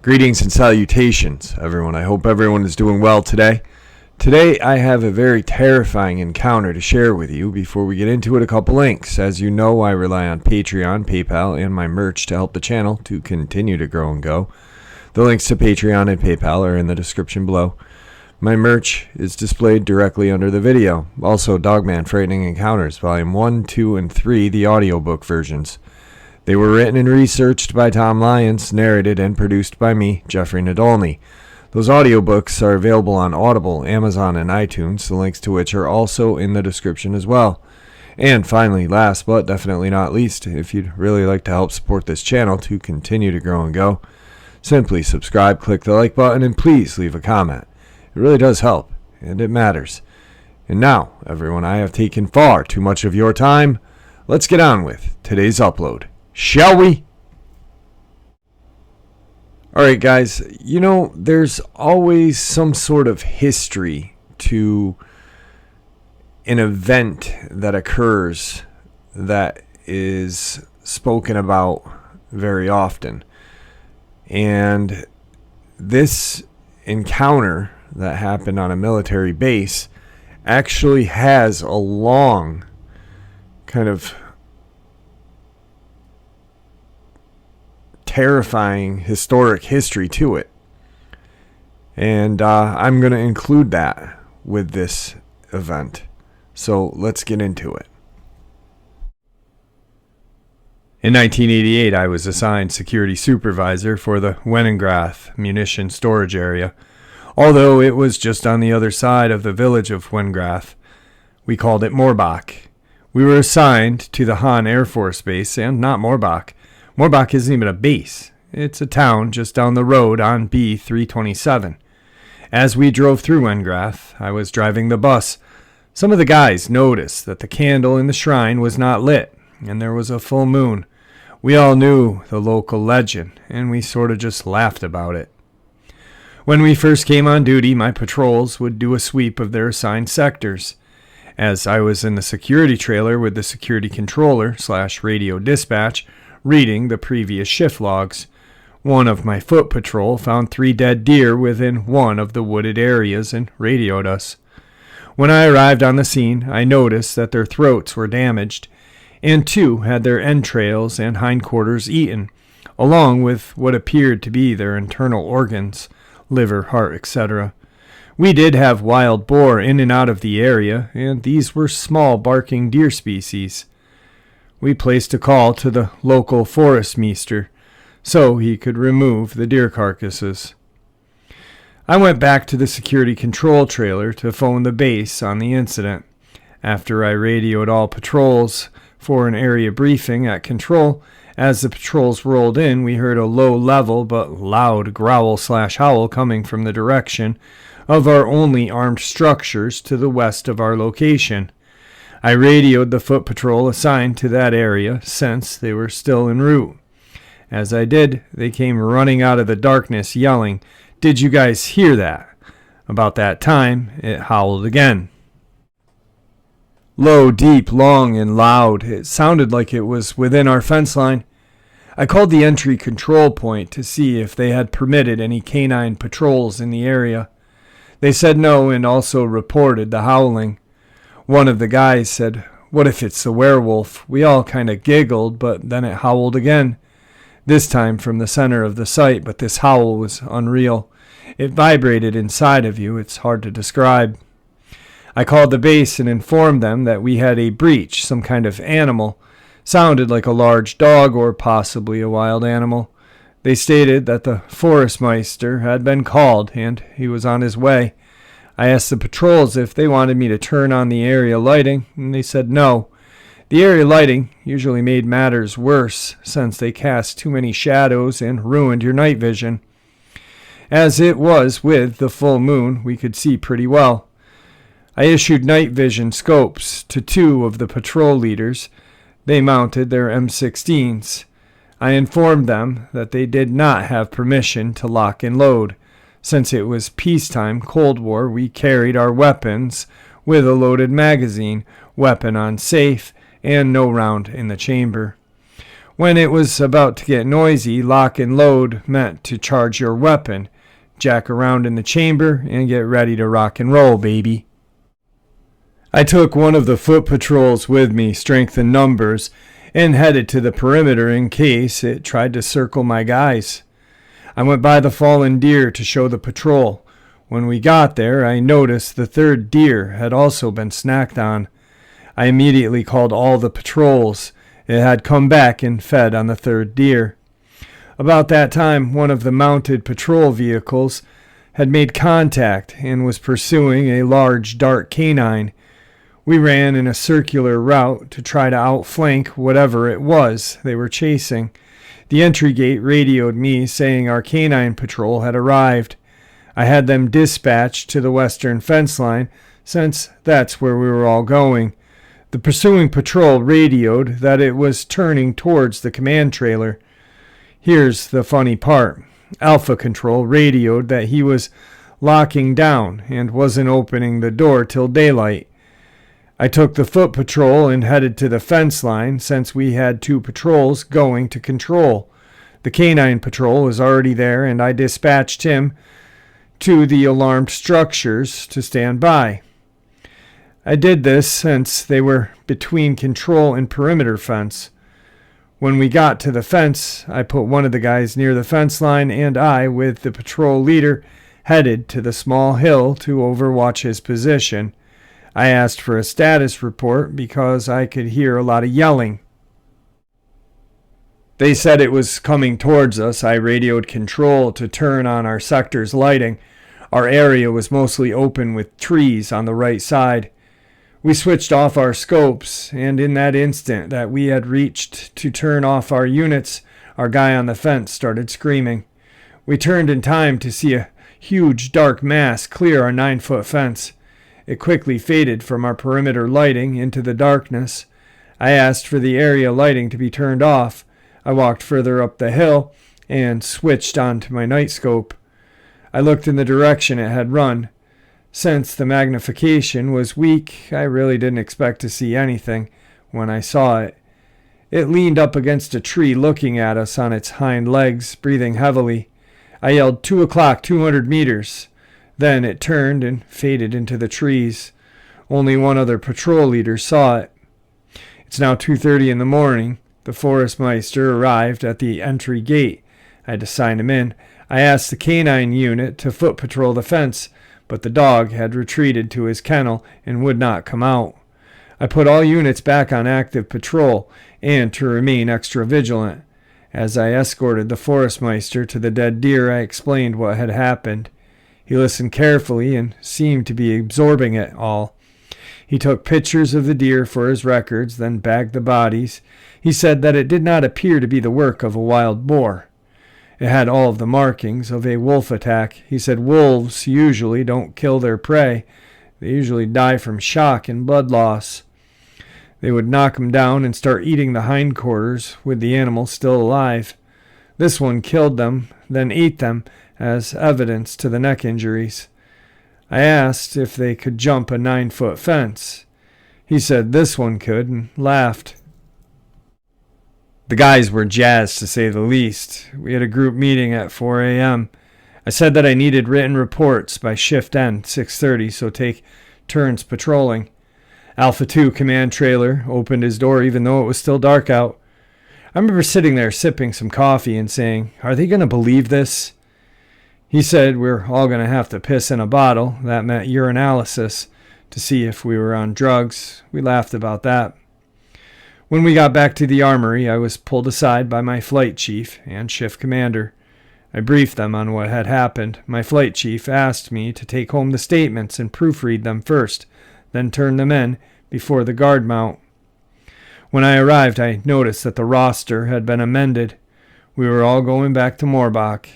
Greetings and salutations, everyone. I hope everyone is doing well today. Today, I have a very terrifying encounter to share with you. Before we get into it, a couple links. As you know, I rely on Patreon, PayPal, and my merch to help the channel to continue to grow and go. The links to Patreon and PayPal are in the description below. My merch is displayed directly under the video. Also, Dogman Frightening Encounters, Volume 1, 2, and 3, the audiobook versions. They were written and researched by Tom Lyons, narrated and produced by me, Jeffrey Nadolny. Those audiobooks are available on Audible, Amazon, and iTunes, the links to which are also in the description as well. And finally, last but definitely not least, if you'd really like to help support this channel to continue to grow and go, simply subscribe, click the like button, and please leave a comment. It really does help, and it matters. And now, everyone, I have taken far too much of your time. Let's get on with today's upload. Shall we? Alright guys, you know, there's always some sort of history to an event that occurs that is spoken about very often. And this encounter that happened on a military base actually has a long kind of terrifying historic history to it, and I'm going to include that with this event, so let's get into it. In 1988, I was assigned security supervisor for the Wenengrath munition storage area, although it was just on the other side of the village of Wenengrath. We called it Moorbach. We were assigned to the Han Air Force Base, and not Moorbach. Moorbach isn't even a base. It's a town just down the road on B327. As we drove through Wenengrath, I was driving the bus. Some of the guys noticed that the candle in the shrine was not lit, and there was a full moon. We all knew the local legend, and we sort of just laughed about it. When we first came on duty, my patrols would do a sweep of their assigned sectors. As I was in the security trailer with the security controller/radio dispatch, reading the previous shift logs, one of my foot patrol found 3 dead deer within one of the wooded areas and radioed us. When I arrived on the scene, I noticed that their throats were damaged, and 2 had their entrails and hindquarters eaten, along with what appeared to be their internal organs, liver, heart, etc. We did have wild boar in and out of the area, and these were small barking deer species. We placed a call to the local forest meester so he could remove the deer carcasses. I went back to the security control trailer to phone the base on the incident. After I radioed all patrols for an area briefing at control, as the patrols rolled in, we heard a low-level but loud growl/howl coming from the direction of our only armed structures to the west of our location. I radioed the foot patrol assigned to that area since they were still en route. As I did, they came running out of the darkness yelling, "Did you guys hear that?" About that time, it howled again. Low, deep, long, and loud. It sounded like it was within our fence line. I called the entry control point to see if they had permitted any canine patrols in the area. They said no and also reported the howling. One of the guys said, "What if it's a werewolf?" We all kind of giggled, but then it howled again. This time from the center of the site, but this howl was unreal. It vibrated inside of you. It's hard to describe. I called the base and informed them that we had a breach, some kind of animal. Sounded like a large dog or possibly a wild animal. They stated that the forest meister had been called and he was on his way. I asked the patrols if they wanted me to turn on the area lighting, and they said no. The area lighting usually made matters worse, since they cast too many shadows and ruined your night vision. As it was with the full moon, we could see pretty well. I issued night vision scopes to 2 of the patrol leaders. They mounted their M16s. I informed them that they did not have permission to lock and load. Since it was peacetime Cold War, we carried our weapons with a loaded magazine, weapon on safe, and no round in the chamber. When it was about to get noisy, lock and load meant to charge your weapon, jack around in the chamber, and get ready to rock and roll, baby. I took one of the foot patrols with me, strength in numbers, and headed to the perimeter in case it tried to circle my guys. I went by the fallen deer to show the patrol. When we got there, I noticed the third deer had also been snacked on. I immediately called all the patrols. It had come back and fed on the third deer. About that time, one of the mounted patrol vehicles had made contact and was pursuing a large, dark canine. We ran in a circular route to try to outflank whatever it was they were chasing. The entry gate radioed me saying our canine patrol had arrived. I had them dispatched to the western fence line since that's where we were all going. The pursuing patrol radioed that it was turning towards the command trailer. Here's the funny part. Alpha Control radioed that he was locking down and wasn't opening the door till daylight. I took the foot patrol and headed to the fence line since we had 2 patrols going to control. The canine patrol was already there and I dispatched him to the alarmed structures to stand by. I did this since they were between control and perimeter fence. When we got to the fence, I put one of the guys near the fence line and I, with the patrol leader, headed to the small hill to overwatch his position. I asked for a status report because I could hear a lot of yelling. They said it was coming towards us. I radioed control to turn on our sector's lighting. Our area was mostly open with trees on the right side. We switched off our scopes, and in that instant that we had reached to turn off our units, our guy on the fence started screaming. We turned in time to see a huge dark mass clear our 9-foot fence. It quickly faded from our perimeter lighting into the darkness. I asked for the area lighting to be turned off. I walked further up the hill and switched onto my night scope. I looked in the direction it had run. Since the magnification was weak, I really didn't expect to see anything when I saw it. It leaned up against a tree looking at us on its hind legs, breathing heavily. I yelled, 2 o'clock, 200 meters. Then it turned and faded into the trees. Only one other patrol leader saw it. It's now 2:30 in the morning. The Forestmeister arrived at the entry gate. I had to sign him in. I asked the canine unit to foot patrol the fence, but the dog had retreated to his kennel and would not come out. I put all units back on active patrol and to remain extra vigilant. As I escorted the Forestmeister to the dead deer, I explained what had happened. He listened carefully and seemed to be absorbing it all. He took pictures of the deer for his records, then bagged the bodies. He said that it did not appear to be the work of a wild boar. It had all of the markings of a wolf attack. He said wolves usually don't kill their prey. They usually die from shock and blood loss. They would knock them down and start eating the hindquarters with the animal still alive. This one killed them, then ate them as evidence to the neck injuries. I asked if they could jump a 9-foot fence. He said this one could and laughed. The guys were jazzed, to say the least. We had a group meeting at 4 a.m. I said that I needed written reports by shift end, 6:30, so take turns patrolling. Alpha 2 command trailer opened his door even though it was still dark out. I remember sitting there sipping some coffee and saying, "Are they going to believe this?" He said we're all going to have to piss in a bottle. That meant urinalysis to see if we were on drugs. We laughed about that. When we got back to the armory, I was pulled aside by my flight chief and shift commander. I briefed them on what had happened. My flight chief asked me to take home the statements and proofread them first, then turn them in before the guard mount. When I arrived, I noticed that the roster had been amended. We were all going back to Moorbach.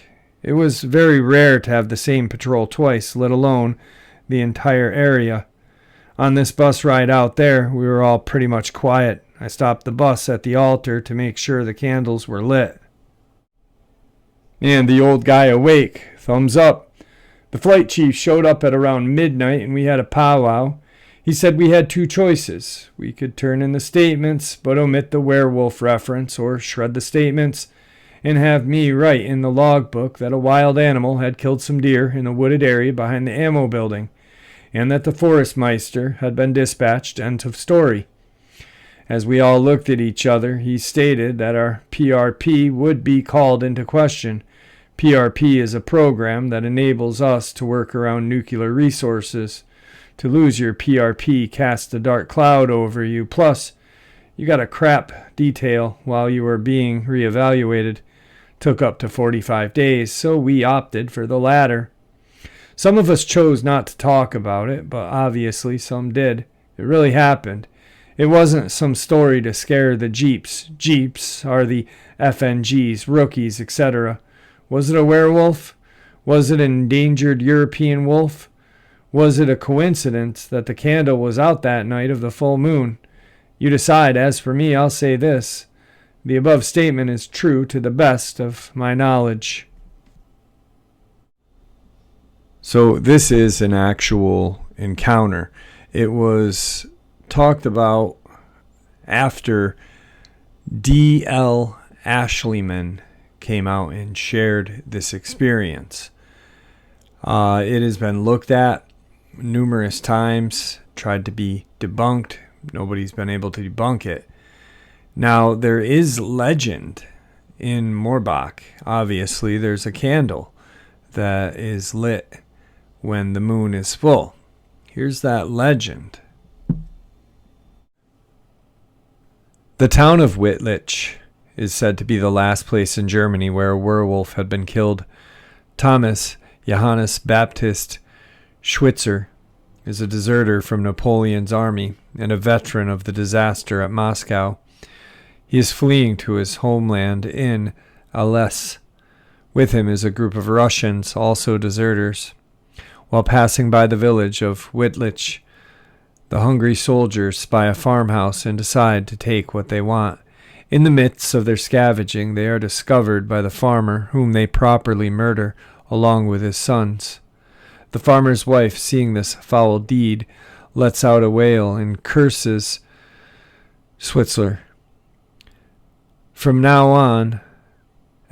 It was very rare to have the same patrol twice, let alone the entire area. On this bus ride out there, we were all pretty much quiet. I stopped the bus at the altar to make sure the candles were lit. And the old guy awake. Thumbs up. The flight chief showed up at around midnight and we had a powwow. He said we had two choices. We could turn in the statements, but omit the werewolf reference, or shred the statements and have me write in the logbook that a wild animal had killed some deer in a wooded area behind the ammo building, and that the forestmeister had been dispatched. End of story. As we all looked at each other, he stated that our PRP would be called into question. PRP is a program that enables us to work around nuclear resources. To lose your PRP casts a dark cloud over you. Plus, you got a crap detail while you were being reevaluated. Took up to 45 days, so we opted for the latter. Some of us chose not to talk about it, but obviously some did. It really happened. It wasn't some story to scare the Jeeps. Jeeps are the FNGs, rookies, etc. Was it a werewolf? Was it an endangered European wolf? Was it a coincidence that the candle was out that night of the full moon? You decide. As for me, I'll say this. The above statement is true to the best of my knowledge. So this is an actual encounter. It was talked about after D.L. Ashleyman came out and shared this experience. It has been looked at numerous times, tried to be debunked. Nobody's been able to debunk it. Now, there is legend in Moorbach. Obviously, there's a candle that is lit when the moon is full. Here's that legend. The town of Wittlich is said to be the last place in Germany where a werewolf had been killed. Thomas Johannes Baptist Schweitzer is a deserter from Napoleon's army and a veteran of the disaster at Moscow. He is fleeing to his homeland in Alès. With him is a group of Russians, also deserters. While passing by the village of Wittlich, the hungry soldiers spy a farmhouse and decide to take what they want. In the midst of their scavenging, they are discovered by the farmer, whom they properly murder, along with his sons. The farmer's wife, seeing this foul deed, lets out a wail and curses Schweitzer. From now on,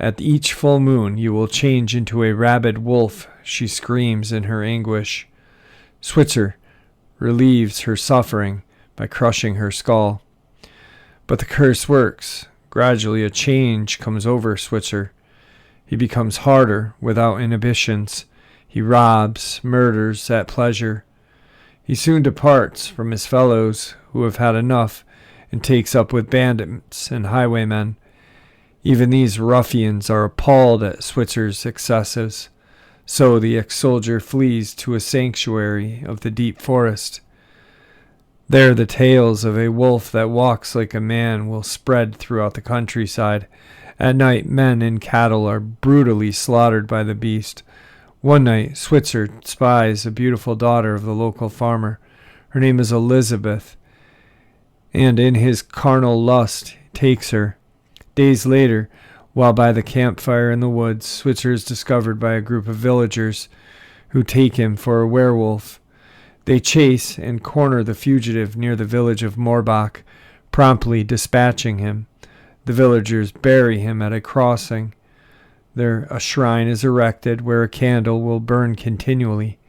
at each full moon, you will change into a rabid wolf, she screams in her anguish. Schweitzer relieves her suffering by crushing her skull. But the curse works. Gradually a change comes over Schweitzer. He becomes harder, without inhibitions. He robs, murders at pleasure. He soon departs from his fellows who have had enough and takes up with bandits and highwaymen. Even these ruffians are appalled at Schweitzer's excesses. So the ex-soldier flees to a sanctuary of the deep forest. There the tales of a wolf that walks like a man will spread throughout the countryside. At night, men and cattle are brutally slaughtered by the beast. One night, Schweitzer spies a beautiful daughter of the local farmer. Her name is Elizabeth, and in his carnal lust takes her. Days later, while by the campfire in the woods, Schweitzer is discovered by a group of villagers who take him for a werewolf. They chase and corner the fugitive near the village of Moorbach, promptly dispatching him. The villagers bury him at a crossing. There a shrine is erected where a candle will burn continually.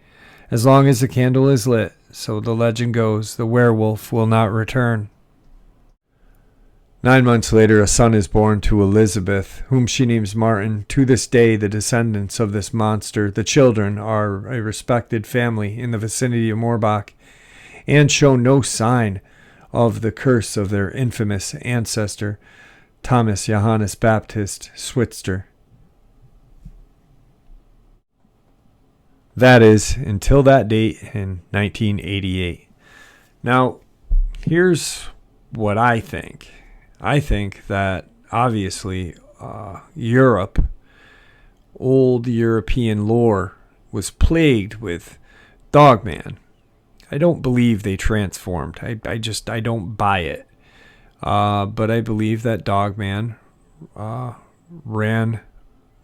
As long as the candle is lit, so the legend goes, the werewolf will not return. 9 months later, a son is born to Elizabeth, whom she names Martin. To this day, the descendants of this monster, the children, are a respected family in the vicinity of Moorbach and show no sign of the curse of their infamous ancestor, Thomas Johannes Baptist Schweitzer. That is, until that date in 1988. Now, here's what I think. I think that, obviously, Europe, old European lore, was plagued with Dogman. I don't believe they transformed. I don't buy it. But I believe that Dogman ran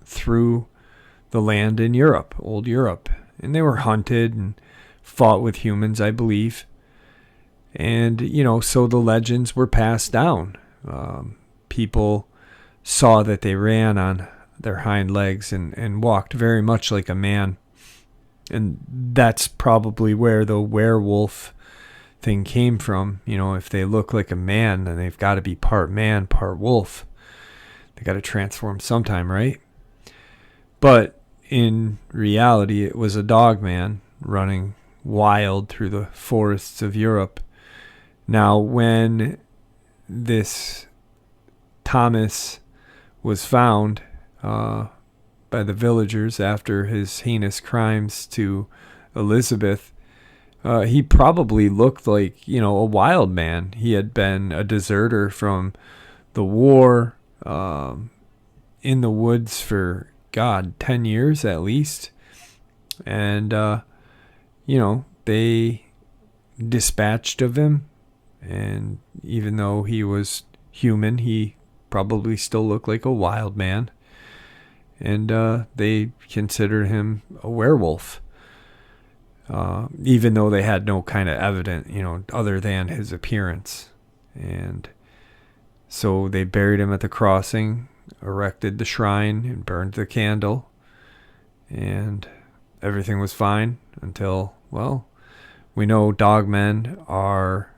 through the land in Europe, old Europe. And they were hunted and fought with humans, I believe. And, so the legends were passed down. People saw that they ran on their hind legs and walked very much like a man. And that's probably where the werewolf thing came from. If they look like a man, then they've got to be part man, part wolf. They got to transform sometime, right? But in reality, it was a dogman running wild through the forests of Europe. Now, when this Thomas was found by the villagers after his heinous crimes to Elizabeth, he probably looked like, a wild man. He had been a deserter from the war, in the woods for, 10 years at least. And, they dispatched of him. And even though he was human, he probably still looked like a wild man. And they considered him a werewolf. Even though they had no kind of evidence, other than his appearance. And so they buried him at the crossing, erected the shrine, and burned the candle. And everything was fine until, we know dogmen are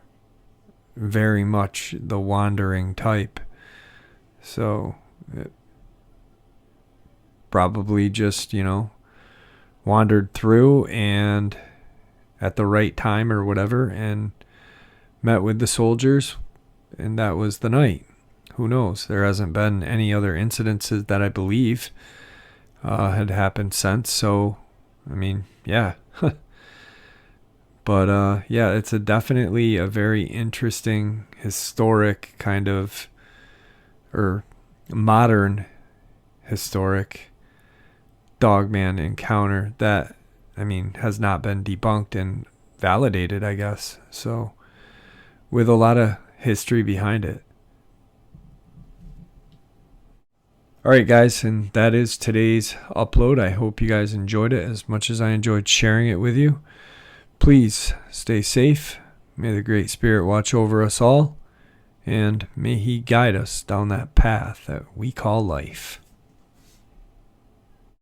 very much the wandering type. So it probably just, wandered through and at the right time or whatever and met with the soldiers, and that was the night. Who knows? There hasn't been any other incidences that I believe had happened since. So, yeah. But, it's definitely a very interesting, historic kind of, or modern historic dogman encounter that, has not been debunked and validated, I guess. So, with a lot of history behind it. All right, guys, and that is today's upload. I hope you guys enjoyed it as much as I enjoyed sharing it with you. Please stay safe. May the Great Spirit watch over us all, and may He guide us down that path that we call life.